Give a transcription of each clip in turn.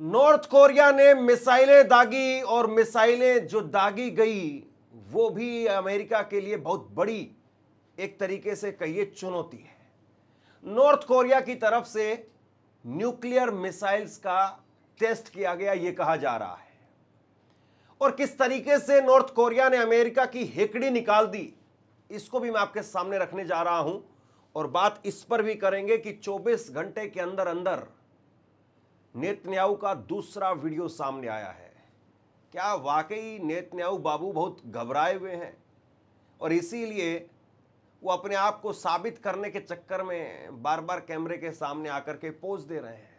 North Korea ने मिसाइलें दागी और मिसाइलें जो दागी गई वो भी अमेरिका के लिए बहुत बड़ी एक तरीके से कहिए चुनौती है। नॉर्थ कोरिया की तरफ से न्यूक्लियर मिसाइल्स का टेस्ट किया गया ये कहा जा रहा है और किस तरीके से नॉर्थ कोरिया ने अमेरिका की हेकड़ी निकाल दी इसको भी मैं आपके सामने रखने जा रहा हूं और बात इस पर भी करेंगे कि 24 घंटे के अंदर अंदर नेतन्याहू का दूसरा वीडियो सामने आया है। क्या वाकई नेतन्याहू बाबू बहुत घबराए हुए हैं और इसीलिए वो अपने आप को साबित करने के चक्कर में बार बार कैमरे के सामने आकर के पोज दे रहे हैं,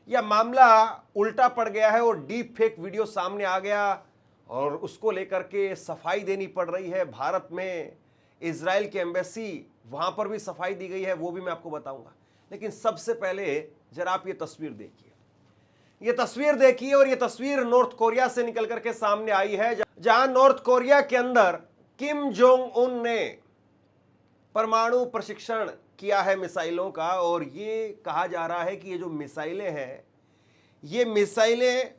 यह मामला उल्टा पड़ गया है और डीप फेक वीडियो सामने आ गया और उसको लेकर के सफाई देनी पड़ रही है। भारत में इजराइल की एम्बेसी वहां पर भी सफाई दी गई है, वो भी मैं आपको बताऊंगा। लेकिन सबसे पहले जरा आप ये तस्वीर देखिए, ये तस्वीर देखिए और ये तस्वीर नॉर्थ कोरिया से निकल करके सामने आई है जहां नॉर्थ कोरिया के अंदर किम जोंग उन ने परमाणु प्रशिक्षण किया है मिसाइलों का और ये कहा जा रहा है कि ये जो मिसाइलें हैं ये मिसाइलें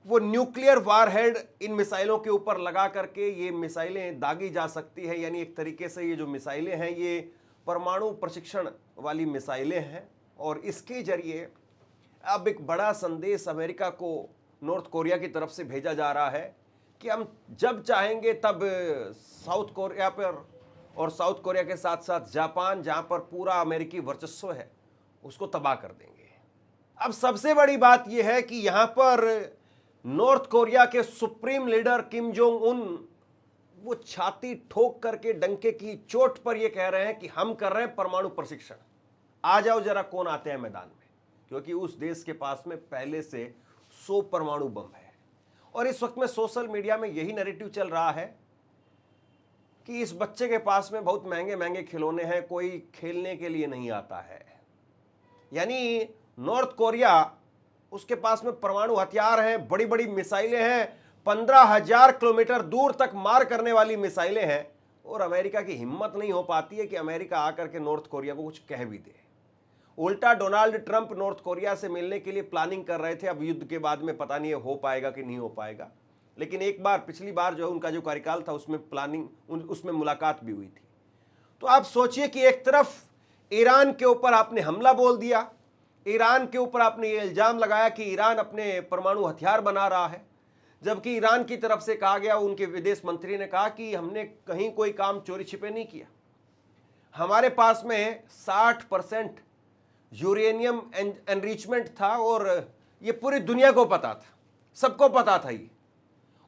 वो न्यूक्लियर वारहेड इन मिसाइलों के ऊपर लगा करके ये मिसाइलें दागी जा सकती है। यानी एक तरीके से ये जो मिसाइलें हैं ये परमाणु प्रशिक्षण वाली मिसाइलें हैं और इसके जरिए अब एक बड़ा संदेश अमेरिका को नॉर्थ कोरिया की तरफ से भेजा जा रहा है कि हम जब चाहेंगे तब साउथ कोरिया पर और साउथ कोरिया के साथ साथ जापान जहां पर पूरा अमेरिकी वर्चस्व है उसको तबाह कर देंगे। अब सबसे बड़ी बात यह है कि यहां पर नॉर्थ कोरिया के supreme leader Kim Jong Un वो छाती ठोक करके डंके की चोट पर यह कह रहे हैं कि हम कर रहे हैं परमाणु प्रशिक्षण, आ जाओ जरा कौन आते हैं मैदान में, क्योंकि उस देश के पास में पहले से 100 परमाणु बम है। और इस वक्त में सोशल मीडिया में यही नैरेटिव चल रहा है कि इस बच्चे के पास में बहुत महंगे महंगे खिलौने हैं, कोई खेलने के लिए नहीं आता है। यानी नॉर्थ कोरिया उसके पास में परमाणु हथियार हैं, बड़ी बड़ी मिसाइलें हैं, 15,000 किलोमीटर दूर तक मार करने वाली मिसाइलें हैं और अमेरिका की हिम्मत नहीं हो पाती है कि अमेरिका आकर के नॉर्थ कोरिया को कुछ कह भी दे। उल्टा डोनाल्ड ट्रंप नॉर्थ कोरिया से मिलने के लिए प्लानिंग कर रहे थे। अब युद्ध के बाद में पता नहीं हो पाएगा कि नहीं हो पाएगा, लेकिन एक बार पिछली बार जो है उनका जो कार्यकाल था उसमें प्लानिंग उसमें मुलाकात भी हुई थी। तो आप सोचिए कि एक तरफ ईरान के ऊपर आपने हमला बोल दिया, ईरान के ऊपर आपने ये इल्जाम लगाया कि ईरान अपने परमाणु हथियार बना रहा है, जबकि ईरान की तरफ से कहा गया, उनके विदेश मंत्री ने कहा कि हमने कहीं कोई काम चोरी छिपे नहीं किया, हमारे पास में 60% यूरेनियम एनरिचमेंट था और ये पूरी दुनिया को पता था, सबको पता था ये,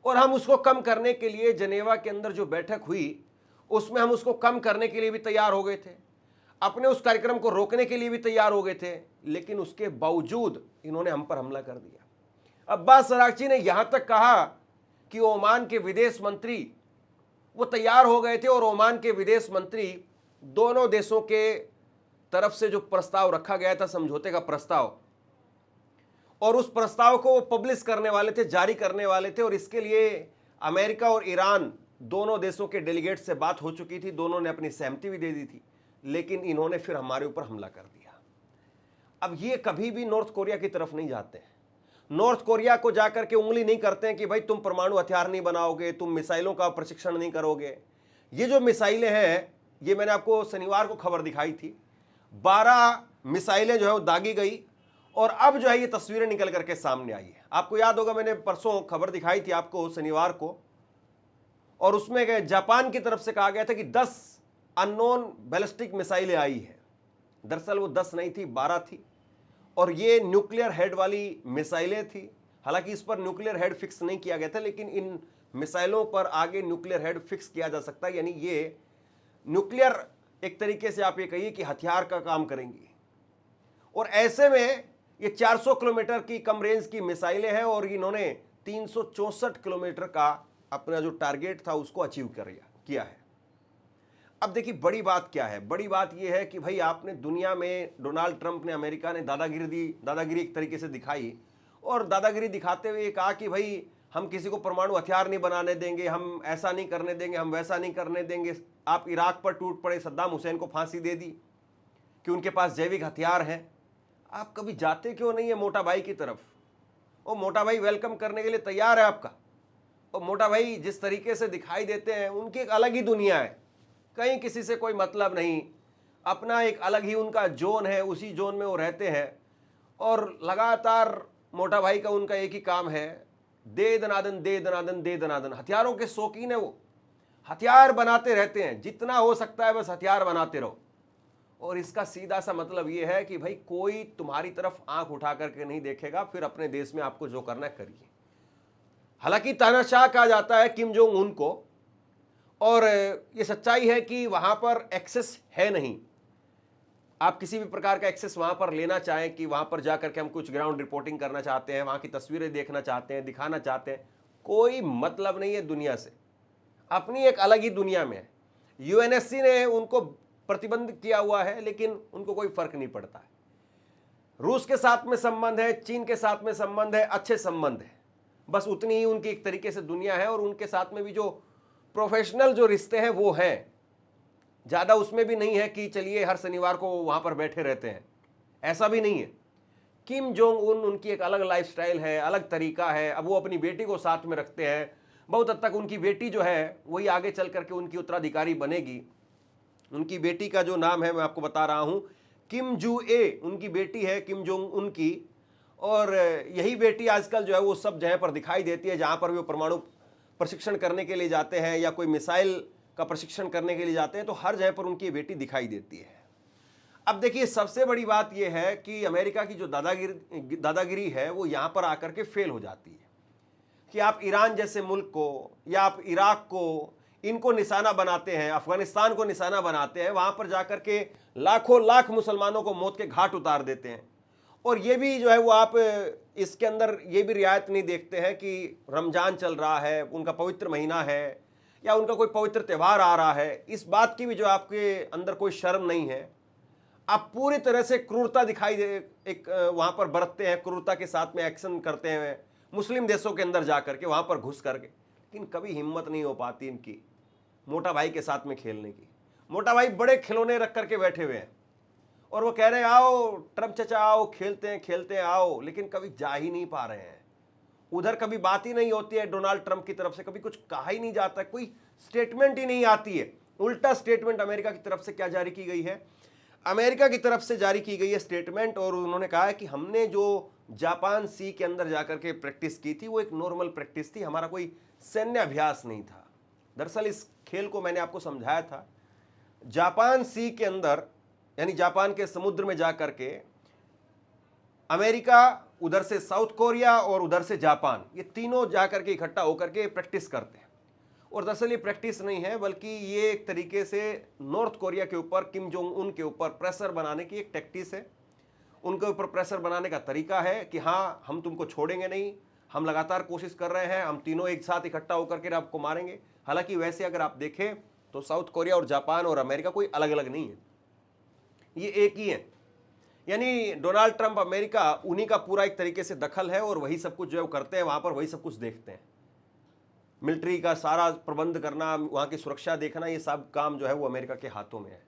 और हम उसको कम करने के लिए जेनेवा के अंदर जो बैठक हुई उसमें हम उसको कम करने के लिए भी तैयार हो गए थे, अपने उस कार्यक्रम को रोकने के लिए भी तैयार हो गए थे, लेकिन उसके बावजूद इन्होंने हम पर हमला कर दिया। अब्बास अरागची ने यहां तक कहा कि ओमान के विदेश मंत्री वो तैयार हो गए थे और ओमान के विदेश मंत्री दोनों देशों के तरफ से जो प्रस्ताव रखा गया था, समझौते का प्रस्ताव, और उस प्रस्ताव को वो पब्लिश करने वाले थे, जारी करने वाले थे। और इसके लिए अमेरिका और ईरान दोनों देशों के डेलीगेट से बात हो चुकी थी, दोनों ने अपनी सहमति भी दे दी थी, लेकिन इन्होंने फिर हमारे ऊपर हमला कर दिया। अब ये कभी भी नॉर्थ कोरिया की तरफ नहीं जाते हैं, नॉर्थ कोरिया को जाकर के उंगली नहीं करते हैं कि भाई तुम परमाणु हथियार नहीं बनाओगे, तुम मिसाइलों का प्रशिक्षण नहीं करोगे। ये जो मिसाइलें हैं, ये मैंने आपको शनिवार को खबर दिखाई थी, 12 मिसाइलें जो है वो दागी गई और अब जो है ये तस्वीरें निकल करके सामने आई है। आपको याद होगा मैंने परसों खबर दिखाई थी आपको शनिवार को, और उसमें जापान की तरफ से कहा गया था कि 10 अननोन बैलिस्टिक मिसाइलें आई है। दरअसल वो 10 नहीं थी, 12 थी और ये न्यूक्लियर हेड वाली मिसाइलें थी। हालांकि इस पर न्यूक्लियर हेड फिक्स नहीं किया गया था, लेकिन इन मिसाइलों पर आगे न्यूक्लियर हेड फिक्स किया जा सकता है। यानी ये न्यूक्लियर एक तरीके से आप ये कहिए कि हथियार का काम करेंगी। और ऐसे में ये 400 किलोमीटर की कम रेंज की मिसाइलें हैं और इन्होंने 364 किलोमीटर का अपना जो टारगेट था उसको अचीव किया है। अब देखिए बड़ी बात क्या है, बड़ी बात यह है कि भाई आपने दुनिया में, डोनाल्ड ट्रंप ने, अमेरिका ने दादागिरी एक तरीके से दिखाई और दादागिरी दिखाते हुए कहा कि भाई हम किसी को परमाणु हथियार नहीं बनाने देंगे, हम ऐसा नहीं करने देंगे, हम वैसा नहीं करने देंगे। आप इराक पर टूट पड़े, सद्दाम हुसैन को फांसी दे दी कि उनके पास जैविक हथियार हैं। आप कभी जाते क्यों नहीं है मोटा भाई की तरफ? वो मोटा भाई वेलकम करने के लिए तैयार है आपका। और मोटा भाई जिस तरीके से दिखाई देते हैं, उनकी एक अलग ही दुनिया है, कहीं किसी से कोई मतलब नहीं, अपना एक अलग ही उनका जोन है, उसी जोन में वो रहते हैं। और लगातार मोटा भाई का उनका एक ही काम है, दे दनादन दे दनादन दे दनादन। हथियारों के शौकीन है वो, हथियार बनाते रहते हैं, जितना हो सकता है बस हथियार बनाते रहो। और इसका सीधा सा मतलब ये है कि भाई कोई तुम्हारी तरफ आंख उठा करके नहीं देखेगा, फिर अपने देश में आपको जो करना है करिए। हालांकि तानाशाह कहा जाता है किम जोंग उन को, और ये सच्चाई है कि वहां पर एक्सेस है नहीं। आप किसी भी प्रकार का एक्सेस वहां पर लेना चाहें कि वहां पर जाकर के हम कुछ ग्राउंड रिपोर्टिंग करना चाहते हैं, वहां की तस्वीरें देखना चाहते हैं, दिखाना चाहते हैं, कोई मतलब नहीं है दुनिया से, अपनी एक अलग ही दुनिया में है। यूएनएससी ने उनको प्रतिबंध किया हुआ है, लेकिन उनको कोई फर्क नहीं पड़ता है। रूस के साथ में संबंध है, चीन के साथ में संबंध है, अच्छे संबंध है, बस उतनी ही उनकी एक तरीके से दुनिया है। और उनके साथ में भी जो प्रोफेशनल जो रिश्ते हैं वो हैं, ज़्यादा उसमें भी नहीं है कि चलिए हर शनिवार को वहाँ पर बैठे रहते हैं, ऐसा भी नहीं है। किम जोंग उन, उनकी एक अलग लाइफस्टाइल है, अलग तरीका है। अब वो अपनी बेटी को साथ में रखते हैं, बहुत हद तक उनकी बेटी जो है वही आगे चल करके उनकी उत्तराधिकारी बनेगी। उनकी बेटी का जो नाम है मैं आपको बता रहा हूँ, किम जू ए उनकी बेटी है, किम जोंग उन की। और यही बेटी आजकल जो है वो सब जगह पर दिखाई देती है, जहाँ पर भी वो परमाणु प्रशिक्षण करने के लिए जाते हैं या कोई मिसाइल का प्रशिक्षण करने के लिए जाते हैं, तो हर जगह पर उनकी बेटी दिखाई देती है। अब देखिए सबसे बड़ी बात यह है कि अमेरिका की जो दादागिरी है वो यहाँ पर आकर के फेल हो जाती है कि आप ईरान जैसे मुल्क को या आप इराक को, इनको निशाना बनाते हैं, अफगानिस्तान को निशाना बनाते हैं, वहाँ पर जाकर के लाखों लाख मुसलमानों को मौत के घाट उतार देते हैं। और ये भी जो है वो आप इसके अंदर ये भी रियायत नहीं देखते हैं कि रमजान चल रहा है, उनका पवित्र महीना है, या उनका कोई पवित्र त्यौहार आ रहा है, इस बात की भी जो आपके अंदर कोई शर्म नहीं है। आप पूरी तरह से क्रूरता दिखाई दे, एक वहाँ पर बरतते हैं, क्रूरता के साथ में एक्शन करते हैं मुस्लिम देशों के अंदर जा करके, वहाँ पर घुस करके, लेकिन कभी हिम्मत नहीं हो पाती इनकी मोटा भाई के साथ में खेलने की। मोटा भाई बड़े खिलौने रख करके बैठे हुए हैं और वो कह रहे हैं आओ ट्रम्प चचा आओ, खेलते हैं आओ, लेकिन कभी जा ही नहीं पा रहे हैं। उधर कभी बात ही नहीं होती है डोनाल्ड ट्रंप की तरफ से, कभी कुछ कहा ही नहीं जाता, कोई स्टेटमेंट ही नहीं आती है। उल्टा स्टेटमेंट अमेरिका की तरफ से क्या जारी की गई है, अमेरिका की तरफ से जारी की गई है स्टेटमेंट, और उन्होंने कहा है कि हमने जो जापान सी के अंदर जाकर के प्रैक्टिस की थी वो एक नॉर्मल प्रैक्टिस थी, हमारा कोई सैन्य अभ्यास नहीं था। दरअसल इस खेल को मैंने आपको समझाया था, जापान सी के अंदर यानी जापान के समुद्र में जाकर के अमेरिका, उधर से साउथ कोरिया और उधर से जापान, ये तीनों जाकर के इकट्ठा होकर के प्रैक्टिस करते हैं। और दरअसल ये प्रैक्टिस नहीं है, बल्कि ये एक तरीके से नॉर्थ कोरिया के ऊपर, किम जोंग उन के ऊपर प्रेशर बनाने की एक टैक्टिस है। उनके ऊपर प्रेशर बनाने का तरीका है कि हाँ हम तुमको छोड़ेंगे नहीं, हम लगातार कोशिश कर रहे हैं, हम तीनों एक साथ इकट्ठा होकर के आपको मारेंगे। हालांकि वैसे अगर आप देखें तो साउथ कोरिया और जापान और अमेरिका कोई अलग अलग नहीं है, ये एक ही है। यानी डोनाल्ड ट्रंप, अमेरिका, उन्हीं का पूरा एक तरीके से दखल है और वही सब कुछ जो है वो करते हैं, वहां पर वही सब कुछ देखते हैं। मिलिट्री का सारा प्रबंध करना, वहां की सुरक्षा देखना, ये सब काम जो है वो अमेरिका के हाथों में है।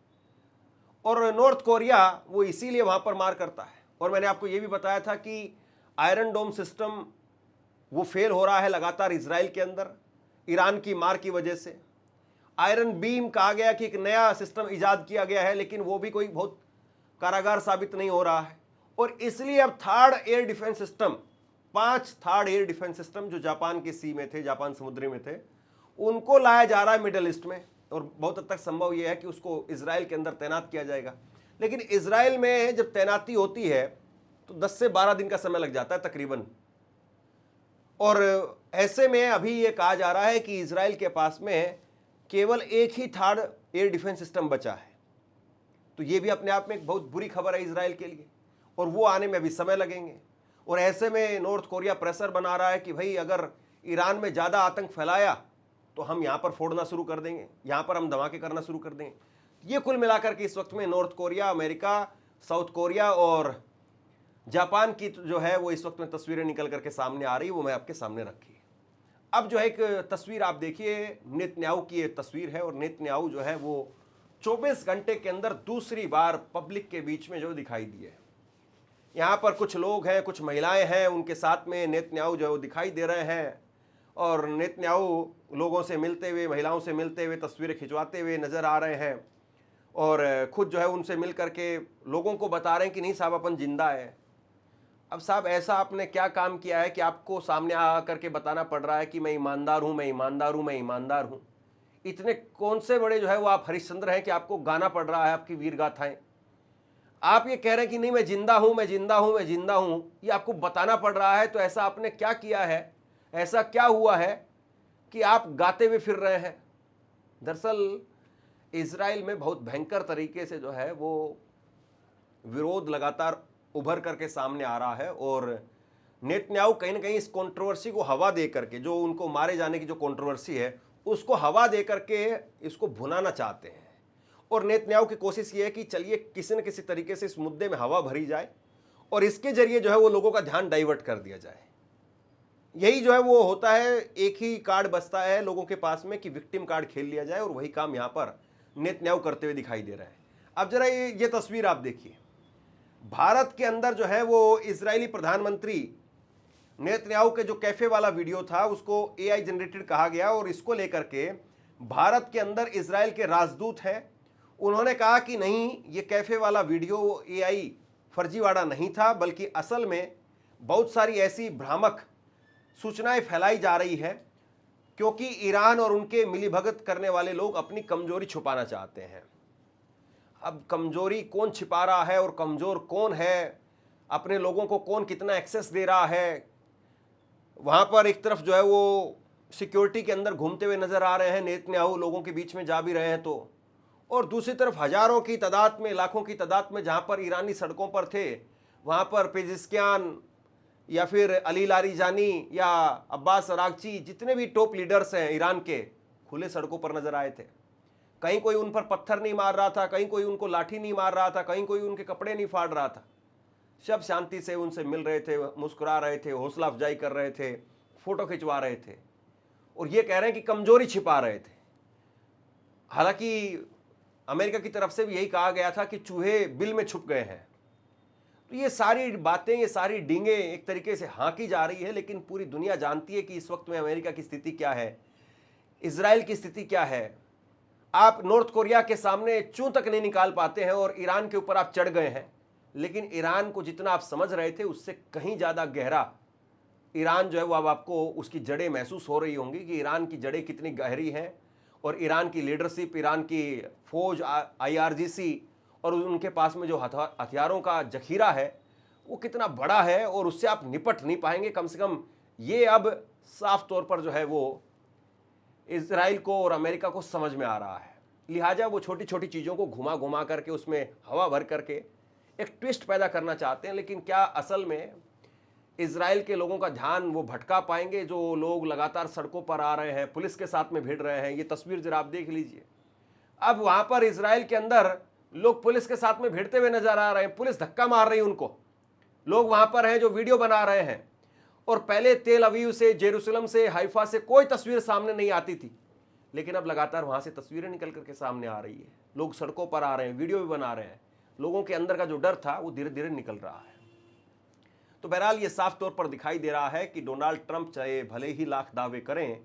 और नॉर्थ कोरिया वो इसीलिए वहां पर मार करता है। और मैंने आपको ये भी बताया था कि आयरन डोम सिस्टम वो फेल हो रहा है लगातार इजराइल के अंदर, ईरान की मार की वजह से। आयरन बीम कहा गया कि एक नया सिस्टम इजाद किया गया है, लेकिन वो भी कोई बहुत कारागार साबित नहीं हो रहा है। और इसलिए अब third air defence system, 5 third air defence system जो जापान के सी में थे, जापान समुद्री में थे, उनको लाया जा रहा है मिडल ईस्ट में। और बहुत हद तक संभव यह है कि उसको इजराइल के अंदर तैनात किया जाएगा। लेकिन इजराइल में जब तैनाती होती है तो 10 से 12 दिन का समय लग जाता है तकरीबन। और ऐसे में अभी ये कहा जा रहा है कि इजराइल के पास में केवल एक ही थर्ड एयर डिफेंस सिस्टम बचा है। तो ये भी अपने आप में एक बहुत बुरी खबर है इजराइल के लिए, और वो आने में अभी समय लगेंगे। और ऐसे में नॉर्थ कोरिया प्रेशर बना रहा है कि भाई अगर ईरान में ज़्यादा आतंक फैलाया तो हम यहाँ पर फोड़ना शुरू कर देंगे, यहाँ पर हम धमाके करना शुरू कर देंगे। ये कुल मिलाकर के इस वक्त में north Korea, America, south Korea और जापान की जो है वो इस वक्त में तस्वीरें निकल करके सामने आ रही, वो मैं आपके सामने रखी। अब जो है एक तस्वीर आप देखिए, नेतन्याहू की ये तस्वीर है। और नेतन्याहू जो है वो 24 घंटे के अंदर दूसरी बार पब्लिक के बीच में जो दिखाई दिए। यहाँ पर कुछ लोग हैं, कुछ महिलाएं हैं, उनके साथ में नेतन्याहू जो है वो दिखाई दे रहे हैं और नेतन्याहू लोगों से मिलते हुए, महिलाओं से मिलते हुए, तस्वीरें खिंचवाते हुए नजर आ रहे हैं और खुद जो है उनसे मिल करके लोगों को बता रहे हैं कि नहीं साहब अपन जिंदा है। अब साहब ऐसा आपने क्या काम किया है कि आपको सामने आ करके बताना पड़ रहा है कि मैं ईमानदार हूँ, मैं ईमानदार हूँ, मैं ईमानदार हूँ। इतने कौन से बड़े जो है वो आप हरिश्चंद्र हैं कि आपको गाना पड़ रहा है आपकी वीर गाथाएं। आप ये कह रहे हैं कि नहीं मैं जिंदा हूँ, मैं जिंदा हूँ, मैं जिंदा हूँ, ये आपको बताना पड़ रहा है। तो ऐसा आपने क्या किया है, ऐसा क्या हुआ है कि आप गाते हुए फिर रहे हैं। दरअसल इजराइल में बहुत भयंकर तरीके से जो है वो विरोध लगातार उभर करके सामने आ रहा है और नेतन्याहू कहीं ना कहीं इस कंट्रोवर्सी को हवा दे करके, जो उनको मारे जाने की जो कंट्रोवर्सी है उसको हवा दे करके इसको भुनाना चाहते हैं। और नेतन्याहू की कोशिश ये है कि चलिए किसी न किसी तरीके से इस मुद्दे में हवा भरी जाए और इसके जरिए जो है वो लोगों का ध्यान डाइवर्ट कर दिया जाए। यही जो है वो होता है, एक ही कार्ड बचता है लोगों के पास में कि विक्टिम कार्ड खेल लिया जाए और वही काम यहाँ पर नेतन्याहू करते हुए दिखाई दे रहा है। अब जरा ये तस्वीर आप देखिए। भारत के अंदर जो है वो इजरायली प्रधानमंत्री नेतन्याहू के जो कैफे वाला वीडियो था उसको AI जनरेटेड कहा गया और इसको लेकर के भारत के अंदर इजराइल के राजदूत हैं, उन्होंने कहा कि नहीं ये कैफे वाला वीडियो AI फर्जीवाड़ा नहीं था, बल्कि असल में बहुत सारी ऐसी भ्रामक सूचनाएं फैलाई जा रही है क्योंकि ईरान और उनके मिलीभगत करने वाले लोग अपनी कमजोरी छुपाना चाहते हैं। अब कमजोरी कौन छिपा रहा है और कमजोर कौन है, अपने लोगों को कौन कितना एक्सेस दे रहा है, वहां पर एक तरफ जो है वो सिक्योरिटी के अंदर घूमते हुए नजर आ रहे हैं नेतन्याहू, लोगों के बीच में जा भी रहे हैं तो, और दूसरी तरफ हजारों की तादाद में, लाखों की तादाद में जहां पर ईरानी सड़कों पर थे, वहां पर पेजिस्कियान या फिर अली लारीजानी या अब्बास अरागची, जितने भी टॉप लीडर्स हैं ईरान के, खुले सड़कों पर नजर आए थे। कहीं कोई उन पर पत्थर नहीं मार रहा था, कहीं कोई उनको लाठी नहीं मार रहा था, कहीं कोई उनके कपड़े नहीं फाड़ रहा था। सब शांति से उनसे मिल रहे थे, मुस्कुरा रहे थे, हौसला अफजाई कर रहे थे, फोटो खिंचवा रहे थे और ये कह रहे हैं कि कमजोरी छिपा रहे थे। हालांकि अमेरिका की तरफ से भी यही कहा गया था कि चूहे बिल में छुप गए हैं। तो ये सारी बातें, ये सारी डींगे एक तरीके से हाँकी जा रही है, लेकिन पूरी दुनिया जानती है कि इस वक्त में अमेरिका की स्थिति क्या है, इजराइल की स्थिति क्या है। आप नॉर्थ कोरिया के सामने चूं तक नहीं निकाल पाते हैं और ईरान के ऊपर आप चढ़ गए हैं, लेकिन ईरान को जितना आप समझ रहे थे उससे कहीं ज़्यादा गहरा ईरान जो है वो अब आपको उसकी जड़ें महसूस हो रही होंगी कि ईरान की जड़ें कितनी गहरी हैं और ईरान की लीडरशिप, ईरान की फौज, IRGC और उनके पास में जो हथियारों का जखीरा है वो कितना बड़ा है और उससे आप निपट नहीं पाएंगे। कम से कम ये अब साफ तौर पर जो है वो इजराइल को और अमेरिका को समझ में आ रहा है। लिहाजा वो छोटी छोटी चीज़ों को घुमा घुमा करके उसमें हवा भर करके एक ट्विस्ट पैदा करना चाहते हैं, लेकिन क्या असल में इजराइल के लोगों का ध्यान वो भटका पाएंगे? जो लोग लगातार सड़कों पर आ रहे हैं, पुलिस के साथ में भिड़ रहे हैं, ये तस्वीर जरा आप देख लीजिए। अब वहां पर इजराइल के अंदर लोग पुलिस के साथ में भिड़ते हुए नजर आ रहे हैं, पुलिस धक्का मार रही है उनको। लोग वहां पर हैं जो वीडियो बना रहे हैं और पहले तेल अवीव से, जेरूसलम से, हाइफा से कोई तस्वीर सामने नहीं आती थी, लेकिन अब लगातार वहां से तस्वीरें निकल करके सामने आ रही है। लोग सड़कों पर आ रहे हैं, वीडियो भी बना रहे हैं, लोगों के अंदर का जो डर था वो धीरे धीरे निकल रहा है। तो बहरहाल ये साफ तौर पर दिखाई दे रहा है कि डोनाल्ड ट्रंप चाहे भले ही लाख दावे करें,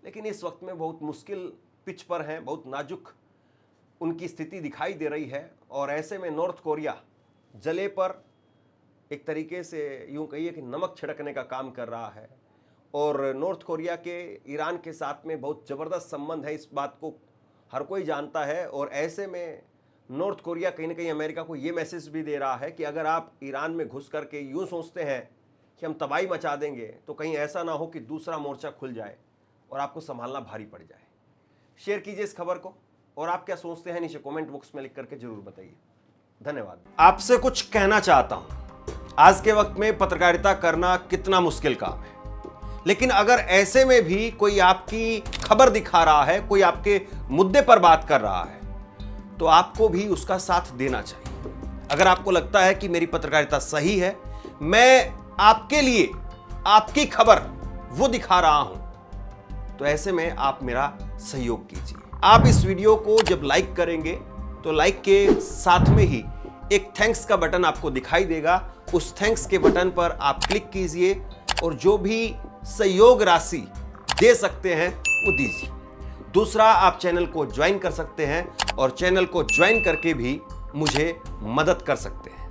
लेकिन इस वक्त में बहुत मुश्किल पिच पर हैं, बहुत नाजुक उनकी स्थिति दिखाई दे रही है। और ऐसे में नॉर्थ कोरिया जले पर एक तरीके से यूं कहिए कि नमक छिड़कने का काम कर रहा है और नॉर्थ कोरिया के ईरान के साथ में बहुत ज़बरदस्त संबंध है, इस बात को हर कोई जानता है। और ऐसे में नॉर्थ कोरिया कहीं ना कहीं अमेरिका को ये मैसेज भी दे रहा है कि अगर आप ईरान में घुस करके यूं सोचते हैं कि हम तबाही मचा देंगे, तो कहीं ऐसा ना हो कि दूसरा मोर्चा खुल जाए और आपको संभालना भारी पड़ जाए। शेयर कीजिए इस खबर को और आप क्या सोचते हैं नीचे कमेंट बॉक्स में लिख करके जरूर बताइए। धन्यवाद। आपसे कुछ कहना चाहता हूं, आज के वक्त में पत्रकारिता करना कितना मुश्किल काम है, लेकिन अगर ऐसे में भी कोई आपकी खबर दिखा रहा है, कोई आपके मुद्दे पर बात कर रहा है, तो आपको भी उसका साथ देना चाहिए। अगर आपको लगता है कि मेरी पत्रकारिता सही है, मैं आपके लिए आपकी खबर वो दिखा रहा हूं, तो ऐसे में आप मेरा सहयोग कीजिए। आप इस वीडियो को जब लाइक करेंगे तो लाइक के साथ में ही एक थैंक्स का बटन आपको दिखाई देगा, उस थैंक्स के बटन पर आप क्लिक कीजिए और जो भी सहयोग राशि दे सकते हैं वो दीजिए। दूसरा, आप चैनल को ज्वाइन कर सकते हैं और चैनल को ज्वाइन करके भी मुझे मदद कर सकते हैं।